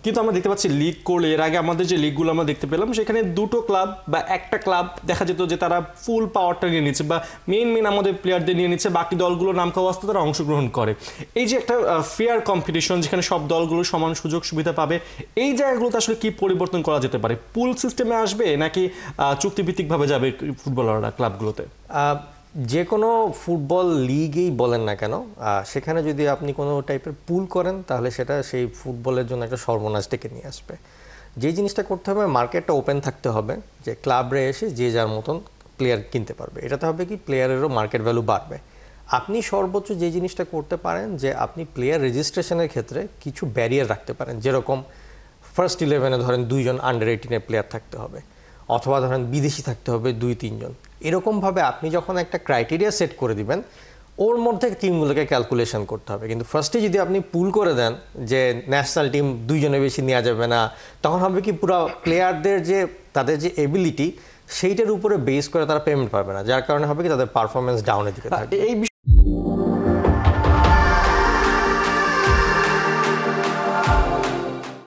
কিন্তু আমরা দেখতে পাচ্ছি লিগ করলে এর আগে আমাদের যে লিগগুলো আমরা দেখতে পেলাম সেখানে দুটো ক্লাব বা একটা ক্লাব দেখা যেত যে তারা ফুল পাওয়ারটা নিয়ে নিচ্ছে বা মেইন আমাদের প্লেয়ারদের নিয়ে নিচ্ছে, বাকি দলগুলো নাম খাওয়া আসতে তারা অংশগ্রহণ করে। এই যে একটা ফেয়ার কম্পিটিশন যেখানে সব দলগুলো সমান সুযোগ সুবিধা পাবে, এই জায়গাগুলোতে আসলে কি পরিবর্তন করা যেতে পারে? পুল সিস্টেমে আসবে নাকি চুক্তিভিত্তিকভাবে যাবে ফুটবলাররা ক্লাবগুলোতে? যে কোনো ফুটবল লিগেই বলেন না কেন, সেখানে যদি আপনি কোনো টাইপের পুল করেন তাহলে সেটা সেই ফুটবলের জন্য একটা সর্বনাশ ডেকে নিয়ে আসবে। যে জিনিসটা করতে হবে, মার্কেটটা ওপেন থাকতে হবে, যে ক্লাবরে এসে যে যার মতন প্লেয়ার কিনতে পারবে। এটাতে হবে কি, প্লেয়ারেরও মার্কেট ভ্যালু বাড়বে। আপনি সর্বোচ্চ যে জিনিসটা করতে পারেন যে আপনি প্লেয়ার রেজিস্ট্রেশনের ক্ষেত্রে কিছু ব্যারিয়ার রাখতে পারেন, যেরকম ফার্স্ট 11-এ ধরেন 2 জন আন্ডার 18-এর প্লেয়ার থাকতে হবে, অথবা ধরেন বিদেশি থাকতে হবে 2-3 জন। এরকমভাবে আপনি যখন একটা ক্রাইটেরিয়া সেট করে দিবেন, ওর মধ্যে টিমগুলোকে ক্যালকুলেশন করতে হবে। কিন্তু ফার্স্টে যদি আপনি পুল করে দেন যে ন্যাশনাল টিম 2 জনের বেশি নেওয়া যাবে না, তখন হবে কি পুরো প্লেয়ারদের যে তাদের যে এবিলিটি সেইটার উপরে বেস করে তারা পেমেন্ট পাবে না, যার কারণে হবে কি তাদের পারফরমেন্স ডাউনের দিকে থাকবে। এই